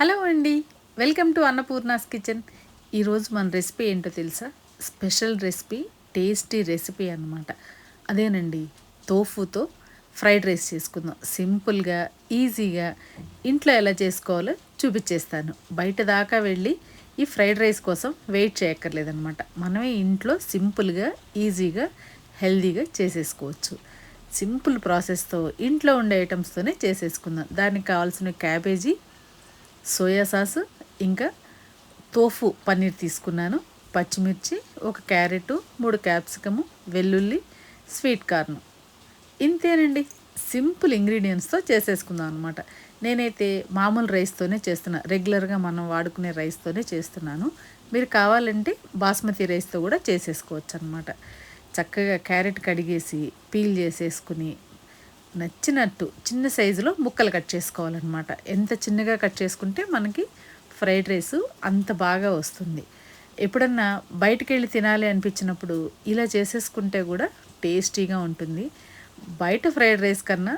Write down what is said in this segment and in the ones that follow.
Hello అండి, welcome to Annapurna's kitchen. ఈరోజు మన రెసిపీ ఏంటో తెలుసా? స్పెషల్ రెసిపీ, టేస్టీ రెసిపీ అన్నమాట. అదేనండి, తోఫుతో ఫ్రైడ్ రైస్ చేసుకుందాం. సింపుల్గా, ఈజీగా ఇంట్లో ఎలా చేసుకోవాలో చూపించేస్తాను. బయట దాకా వెళ్ళి ఈ ఫ్రైడ్ రైస్ కోసం వెయిట్ చేయక్కర్లేదన్నమాట. మనమే ఇంట్లో సింపుల్గా, ఈజీగా, హెల్తీగా చేసేసుకోవచ్చు. సింపుల్ ప్రాసెస్తో ఇంట్లో ఉండే ఐటమ్స్తోనే చేసేసుకుందాం. దానికి కావాల్సిన క్యాబేజీ, సోయా సాసు, ఇంకా తోఫు పన్నీర్ తీసుకున్నాను, పచ్చిమిర్చి, ఒక క్యారెట్, 3 క్యాప్సికము, వెల్లుల్లి, స్వీట్ కార్న్. ఇంతేనండి, సింపుల్ ఇంగ్రీడియంట్స్తో చేసేసుకుందాం అనమాట. నేనైతే మామూలు రైస్తోనే చేస్తున్నా, రెగ్యులర్గా మనం వాడుకునే రైస్తోనే చేస్తున్నాను. మీరు కావాలంటే బాస్మతి రైస్తో కూడా చేసేసుకోవచ్చు అనమాట. చక్కగా క్యారెట్ కడిగేసి పీల్ చేసేసుకుని నచ్చినట్టు చిన్న సైజులో ముక్కలు కట్ చేసుకోవాలన్నమాట. ఎంత చిన్నగా కట్ చేసుకుంటే మనకి ఫ్రైడ్ రైస్ అంత బాగా వస్తుంది. ఎప్పుడన్నా బయటికి వెళ్ళి తినాలి అనిపించినప్పుడు ఇలా చేసేసుకుంటే కూడా టేస్టీగా ఉంటుంది. బయట ఫ్రైడ్ రైస్ కన్నా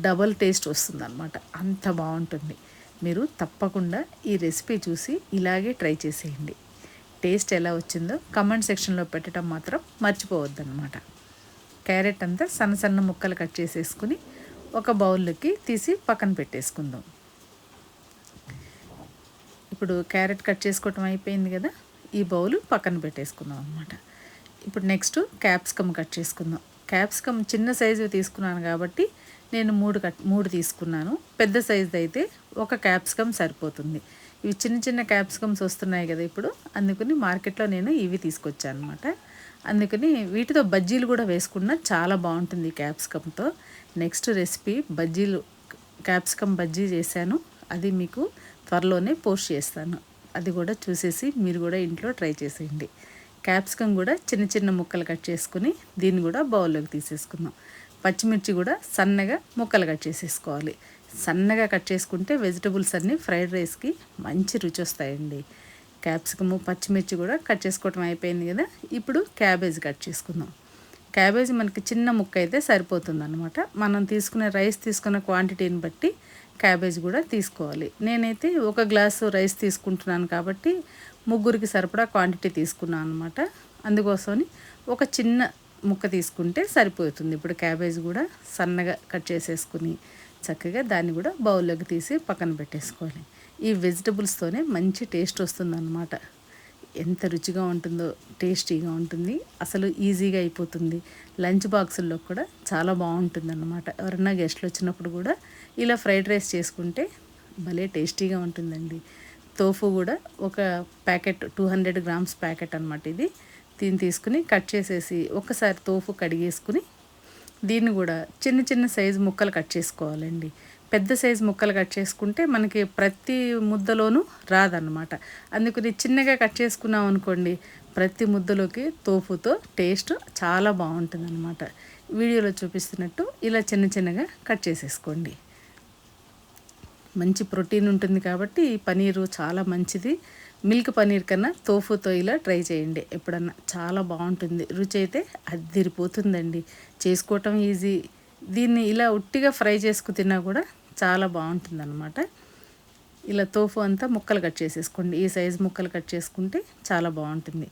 డబల్ టేస్ట్ వస్తుందన్నమాట, అంత బాగుంటుంది. మీరు తప్పకుండా ఈ రెసిపీ చూసి ఇలాగే ట్రై చేసేయండి. టేస్ట్ ఎలా వచ్చిందో కమెంట్ సెక్షన్లో పెట్టడం మాత్రం మర్చిపోవద్దన్నమాట. క్యారెట్ అంతా సన్న సన్న ముక్కలు కట్ చేసేసుకుని ఒక బౌల్లోకి తీసి పక్కన పెట్టేసుకుందాం. ఇప్పుడు క్యారెట్ కట్ చేసుకోవటం అయిపోయింది కదా, ఈ బౌల్ పక్కన పెట్టేసుకుందాం అనమాట. ఇప్పుడు నెక్స్ట్ క్యాప్సికమ్ కట్ చేసుకుందాం. క్యాప్సికమ్ చిన్న సైజు తీసుకున్నాను కాబట్టి నేను 3 తీసుకున్నాను. పెద్ద సైజు అయితే ఒక క్యాప్సికమ్ సరిపోతుంది. ఇవి చిన్న చిన్న క్యాప్సికమ్స్ వస్తున్నాయి కదా ఇప్పుడు, అందుకని మార్కెట్లో నేను ఇవి తీసుకొచ్చాను అనమాట. అందుకని వీటితో బజ్జీలు కూడా వేసుకున్నా చాలా బాగుంటుంది క్యాప్సికమ్తో. నెక్స్ట్ రెసిపీ బజ్జీలు, క్యాప్సికమ్ బజ్జీ చేశాను, అది మీకు త్వరలోనే పోస్ట్ చేస్తాను. అది కూడా చూసేసి మీరు కూడా ఇంట్లో ట్రై చేసేయండి. క్యాప్సికమ్ కూడా చిన్న చిన్న ముక్కలు కట్ చేసుకుని దీన్ని కూడా బౌల్లోకి తీసేసుకుందాం. పచ్చిమిర్చి కూడా సన్నగా ముక్కలు కట్ చేసేసుకోవాలి. సన్నగా కట్ చేసుకుంటే వెజిటబుల్స్ అన్నీ ఫ్రైడ్ రైస్కి మంచి రుచి వస్తాయండి. క్యాప్సికము, పచ్చిమిర్చి కూడా కట్ చేసుకోవటం అయిపోయింది కదా. ఇప్పుడు క్యాబేజీ కట్ చేసుకుందాం. క్యాబేజీ మనకి చిన్న ముక్క అయితే సరిపోతుందన్నమాట. మనం తీసుకునే రైస్ తీసుకున్న క్వాంటిటీని బట్టి క్యాబేజీ కూడా తీసుకోవాలి. నేనైతే 1 గ్లాసు రైస్ తీసుకుంటున్నాను కాబట్టి 3కి సరిపడా క్వాంటిటీ తీసుకున్నాను అనమాట. అందుకోసమని ఒక చిన్న ముక్క తీసుకుంటే సరిపోతుంది. ఇప్పుడు క్యాబేజీ కూడా సన్నగా కట్ చేసేసుకుని చక్కగా దాన్ని కూడా బౌల్లోకి తీసి పక్కన పెట్టేసుకోవాలి. ఈ వెజిటబుల్స్తోనే మంచి టేస్ట్ వస్తుందన్నమాట. ఎంత రుచిగా ఉంటుందో, టేస్టీగా ఉంటుంది, అసలు ఈజీగా అయిపోతుంది. లంచ్ బాక్సుల్లో కూడా చాలా బాగుంటుందన్నమాట. ఎవరన్నా గెస్ట్లు వచ్చినప్పుడు కూడా ఇలా ఫ్రైడ్ రైస్ చేసుకుంటే భలే టేస్టీగా ఉంటుందండి. తోఫు కూడా ఒక ప్యాకెట్, 200 గ్రామ్స్ ప్యాకెట్ అనమాట ఇది. దీన్ని తీసుకుని కట్ చేసేసి ఒకసారి తోఫు కడిగేసుకుని దీన్ని కూడా చిన్న చిన్న సైజు ముక్కలు కట్ చేసుకోవాలండి. పెద్ద సైజు ముక్కలు కట్ చేసుకుంటే మనకి ప్రతి ముద్దలోనూ రాదన్నమాట. అందుకని చిన్నగా కట్ చేసుకున్నాం అనుకోండి, ప్రతి ముద్దలోకి తోఫుతో టేస్ట్ చాలా బాగుంటుందన్నమాట. వీడియోలో చూపిస్తున్నట్టు ఇలా చిన్న చిన్నగా కట్ చేసేసుకోండి. మంచి ప్రోటీన్ ఉంటుంది కాబట్టి ఈ పనీరు చాలా మంచిది. మిల్క్ పనీర్ కన్నా తోఫుతో ఇలా ట్రై చేయండి ఎప్పుడన్నా, చాలా బాగుంటుంది. రుచి అయితే అద్దిరిపోతుందండి. చేసుకోవటం ఈజీ. దీన్ని ఇలా ఉట్టిగా ఫ్రై చేసుకు తిన్నా కూడా చాలా బాగుంటుందన్నమాట. ఇలా తోఫు అంతా ముక్కలు కట్ చేసేసుకోండి. ఈ సైజు ముక్కలు కట్ చేసుకుంటే చాలా బాగుంటుంది.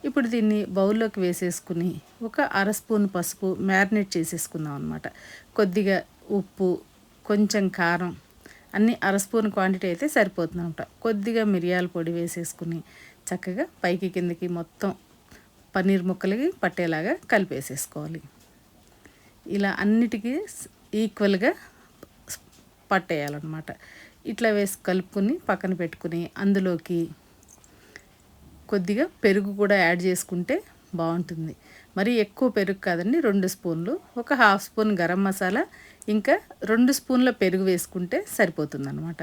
ఇప్పుడు దీన్ని బౌల్లోకి వేసేసుకుని ఒక 1/2 స్పూన్ పసుపు మ్యారినేట్ చేసేసుకుందాం అనమాట. కొద్దిగా ఉప్పు, కొంచెం కారం, అన్నీ 1/2 స్పూన్ క్వాంటిటీ అయితే సరిపోతుంది అనమాట. కొద్దిగా మిరియాల పొడి వేసేసుకుని చక్కగా పైకి కిందకి మొత్తం పన్నీర్ ముక్కలకి పట్టేలాగా కలిపేసేసుకోవాలి. ఇలా అన్నిటికీ ఈక్వల్గా పట్టేయాలన్నమాట. ఇట్లా వేసి కలుపుకొని పక్కన పెట్టుకుని అందులోకి కొద్దిగా పెరుగు కూడా యాడ్ చేసుకుంటే బాగుంటుంది. మరి ఎక్కువ పెరుగు కాదండి, 2 స్పూన్లు, ఒక 1/2 స్పూన్ గరం మసాలా, ఇంకా 2 స్పూన్ల పెరుగు వేసుకుంటే సరిపోతుందన్నమాట.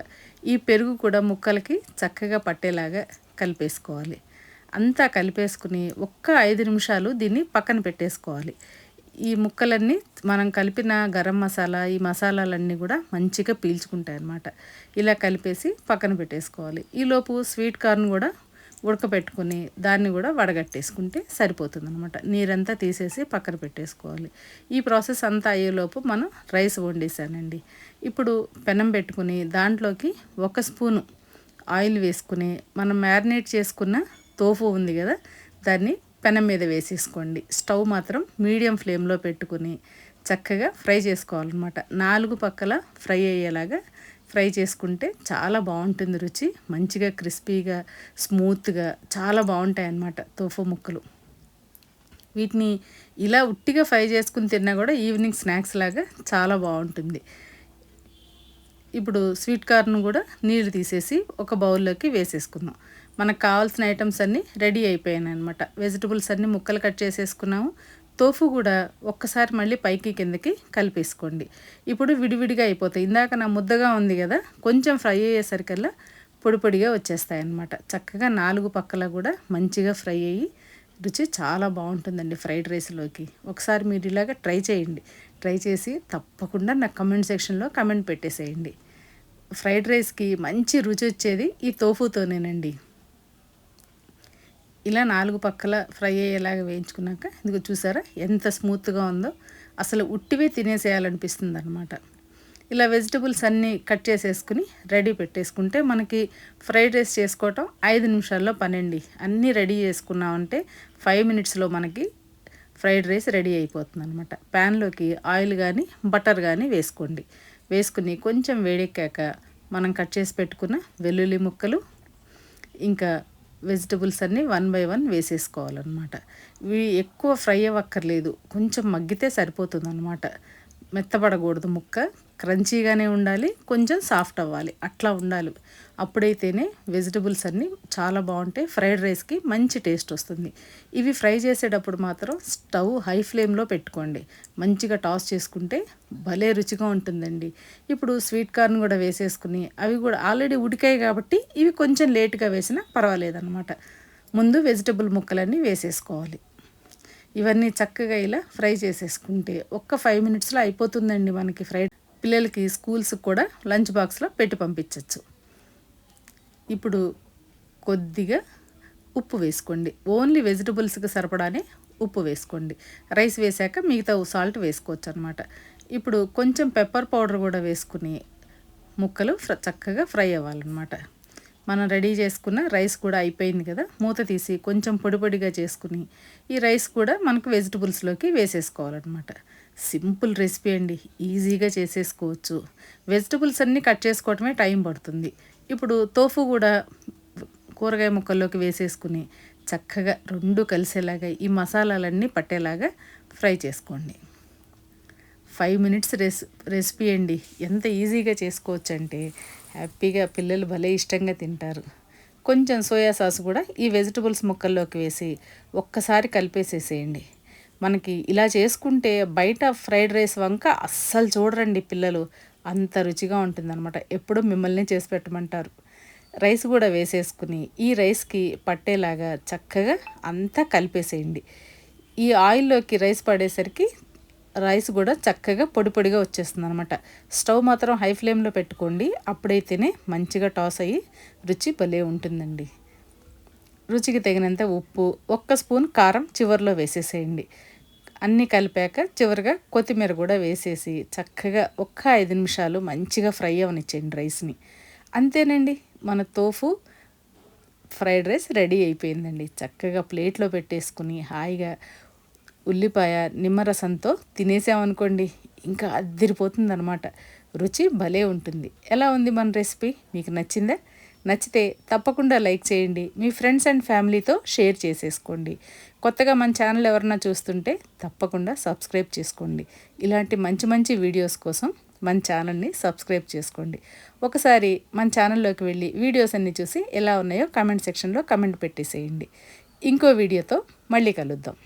ఈ పెరుగు కూడా ముక్కలకి చక్కగా పట్టేలాగా కలిపేసుకోవాలి. అంతా కలిపేసుకుని ఒక్క 5 నిమిషాలు దీన్ని పక్కన పెట్టేసుకోవాలి. ఈ ముక్కలన్నీ మనం కలిపిన గరం మసాలా, ఈ మసాలాలన్నీ కూడా మంచిగా పీల్చుకుంటాయి అన్నమాట. ఇలా కలిపేసి పక్కన పెట్టేసుకోవాలి. ఈలోపు స్వీట్ కార్న్ కూడా ఉడకబెట్టుకుని దాన్ని కూడా వడగట్టేసుకుంటే సరిపోతుందన్నమాట. నీరంతా తీసేసి పక్కన పెట్టేసుకోవాలి. ఈ ప్రాసెస్ అంతా అయ్యేలోపు మనం రైస్ వండేసానండి. ఇప్పుడు పెనం పెట్టుకుని దాంట్లోకి 1 స్పూను ఆయిల్ వేసుకుని మనం మ్యారినేట్ చేసుకున్న తోఫు ఉంది కదా, దాన్ని పెనం మీద వేసేసుకోండి. స్టవ్ మాత్రం మీడియం ఫ్లేమ్లో పెట్టుకుని చక్కగా ఫ్రై చేసుకోవాలన్నమాట. 4 పక్కల ఫ్రై అయ్యేలాగా ఫ్రై చేసుకుంటే చాలా బాగుంటుంది రుచి. మంచిగా క్రిస్పీగా స్మూత్గా చాలా బాగుంటాయి అన్నమాట తోఫు ముక్కలు. వీటిని ఇలా ఉట్టిగా ఫ్రై చేసుకుని తిన్నా కూడా ఈవినింగ్ స్నాక్స్ లాగా చాలా బాగుంటుంది. ఇప్పుడు స్వీట్ కార్న్ కూడా నీళ్ళు తీసేసి ఒక బౌల్లోకి వేసేసుకుందాం. మనకు కావాల్సిన ఐటమ్స్ అన్నీ రెడీ అయిపోయాయి అనమాట. వెజిటబుల్స్ అన్నీ ముక్కలు కట్ చేసేసుకున్నాము. తోఫు కూడా ఒక్కసారి మళ్ళీ పైకి కిందకి కలిపేసుకోండి. ఇప్పుడు విడివిడిగా అయిపోతాయి. ఇందాక నా ముద్దగా ఉంది కదా, కొంచెం ఫ్రై అయ్యేసరికల్లా పొడి పొడిగా వచ్చేస్తాయి అన్నమాట. చక్కగా 4 పక్కల కూడా మంచిగా ఫ్రై అయ్యి రుచి చాలా బాగుంటుందండి ఫ్రైడ్ రైస్లోకి. ఒకసారి మీరు ఇలాగ ట్రై చేయండి. ట్రై చేసి తప్పకుండా నాకు కమెంట్ సెక్షన్లో కమెంట్ పెట్టేసేయండి. ఫ్రైడ్ రైస్కి మంచి రుచి వచ్చేది ఈ తోఫుతోనేనండి. ఇలా 4 పక్కల ఫ్రై అయ్యేలాగా వేయించుకున్నాక ఇదిగో చూసారా ఎంత స్మూత్గా ఉందో, అసలు ఉట్టివే తినేసేయాలనిపిస్తుంది అనమాట. ఇలా వెజిటబుల్స్ అన్నీ కట్ చేసేసుకుని రెడీ పెట్టేసుకుంటే మనకి ఫ్రైడ్ రైస్ చేసుకోవటం 5 నిమిషాల్లో పనండి. అన్నీ రెడీ చేసుకున్నామంటే 5 మినిట్స్లో మనకి ఫ్రైడ్ రైస్ రెడీ అయిపోతుంది అనమాట. ప్యాన్లోకి ఆయిల్ కానీ బటర్ కానీ వేసుకోండి. వేసుకుని కొంచెం వేడెక్కాక మనం కట్ చేసి పెట్టుకున్న వెల్లుల్లి ముక్కలు ఇంకా వెజిటబుల్స్ అన్నీ 1 బై 1 వేసేసుకోవాలన్నమాట. ఇవి ఎక్కువ ఫ్రై అవ్వక్కర్లేదు, కొంచెం మగ్గితే సరిపోతుంది అనమాట. మెత్తబడకూడదు ముక్క, క్రంచీగానే ఉండాలి, కొంచెం సాఫ్ట్ అవ్వాలి, అట్లా ఉండాలి. అప్పుడైతేనే వెజిటబుల్స్ అన్నీ చాలా బాగుంటాయి, ఫ్రైడ్ రైస్కి మంచి టేస్ట్ వస్తుంది. ఇవి ఫ్రై చేసేటప్పుడు మాత్రం స్టవ్ హై ఫ్లేమ్లో పెట్టుకోండి. మంచిగా టాస్ చేసుకుంటే భలే రుచిగా ఉంటుందండి. ఇప్పుడు స్వీట్ కార్న్ కూడా వేసేసుకుని అవి కూడా ఆల్రెడీ ఉడికాయి కాబట్టి ఇవి కొంచెం లేట్గా వేసినా పర్వాలేదన్నమాట. ముందు వెజిటబుల్ ముక్కలన్నీ వేసేసుకోవాలి. ఇవన్నీ చక్కగా ఇలా ఫ్రై చేసేసుకుంటే ఒక్క 5 మినిట్స్లో అయిపోతుందండి మనకి ఫ్రై. పిల్లలకి స్కూల్స్కి కూడా లంచ్ బాక్స్లో పెట్టి పంపించవచ్చు. ఇప్పుడు కొద్దిగా ఉప్పు వేసుకోండి. ఓన్లీ వెజిటబుల్స్కి సరిపడానే ఉప్పు వేసుకోండి. రైస్ వేసాక మిగతా సాల్ట్ వేసుకోవచ్చు అనమాట. ఇప్పుడు కొంచెం పెప్పర్ పౌడర్ కూడా వేసుకుని ముక్కలు చక్కగా ఫ్రై అవ్వాలన్నమాట. మనం రెడీ చేసుకున్న రైస్ కూడా అయిపోయింది కదా, మూత తీసి కొంచెం పొడి పొడిగా చేసుకుని ఈ రైస్ కూడా మనకు వెజిటబుల్స్లోకి వేసేసుకోవాలన్నమాట. సింపుల్ రెసిపీ అండి, ఈజీగా చేసేసుకోవచ్చు. వెజిటబుల్స్ అన్నీ కట్ చేసుకోవటమే టైం పడుతుంది. ఇప్పుడు తోఫు కూడా కూరగాయ ముక్కల్లోకి వేసేసుకుని చక్కగా 2 కలిసేలాగా ఈ మసాలాలన్నీ పట్టేలాగా ఫ్రై చేసుకోండి. 5 మినిట్స్ రెసిపీ అండి. ఎంత ఈజీగా చేసుకోవచ్చు అంటే హ్యాపీగా పిల్లలు భలే ఇష్టంగా తింటారు. కొంచెం సోయా సాస్ కూడా ఈ వెజిటబుల్స్ ముక్కల్లోకి వేసి ఒక్కసారి కలిపేసేసేయండి. మనకి ఇలా చేసుకుంటే బయట ఫ్రైడ్ రైస్ వంక అస్సలు చూడరండి పిల్లలు, అంత రుచిగా ఉంటుందన్నమాట. ఎప్పుడు మిమ్మల్ని చేసి పెట్టమంటారు. రైస్ కూడా వేసేసుకుని ఈ రైస్కి పట్టేలాగా చక్కగా అంతా కలిపేసేయండి. ఈ ఆయిల్లోకి రైస్ పడేసరికి రైస్ కూడా చక్కగా పొడి పొడిగా వచ్చేస్తుంది అనమాట. స్టవ్ మాత్రం హై ఫ్లేమ్లో పెట్టుకోండి, అప్పుడైతేనే మంచిగా టాస్ అయ్యి రుచి భలే ఉంటుందండి. రుచికి తగినంత ఉప్పు, 1 స్పూన్ కారం చివరిలో వేసేసేయండి. అన్నీ కలిపాక చివరిగా కొత్తిమీర కూడా వేసేసి చక్కగా 5 నిమిషాలు మంచిగా ఫ్రై అవనిచ్చేయండి రైస్ని. అంతేనండి, మన తోఫు ఫ్రైడ్ రైస్ రెడీ అయిపోయిందండి. చక్కగా ప్లేట్లో పెట్టేసుకుని హాయిగా ఉల్లిపాయ నిమ్మరసంతో తినేసామనుకోండి ఇంకా అద్దిరిపోతుంది అనమాట. రుచి భలే ఉంటుంది. ఎలా ఉంది మన రెసిపీ? మీకు నచ్చిందా? నచ్చితే తప్పకుండా లైక్ చేయండి. మీ ఫ్రెండ్స్ అండ్ ఫ్యామిలీతో షేర్ చేసేసుకోండి. కొత్తగా మన ఛానల్ ఎవరన్నా చూస్తుంటే తప్పకుండా సబ్స్క్రైబ్ చేసుకోండి. ఇలాంటి మంచి మంచి వీడియోస్ కోసం మన ఛానల్ని సబ్స్క్రైబ్ చేసుకోండి. ఒకసారి మన ఛానల్లోకి వెళ్ళి వీడియోస్ అన్నీ చూసి ఎలా ఉన్నాయో కామెంట్ సెక్షన్లో కమెంట్ పెట్టేసేయండి. ఇంకో వీడియోతో మళ్ళీ కలుద్దాం.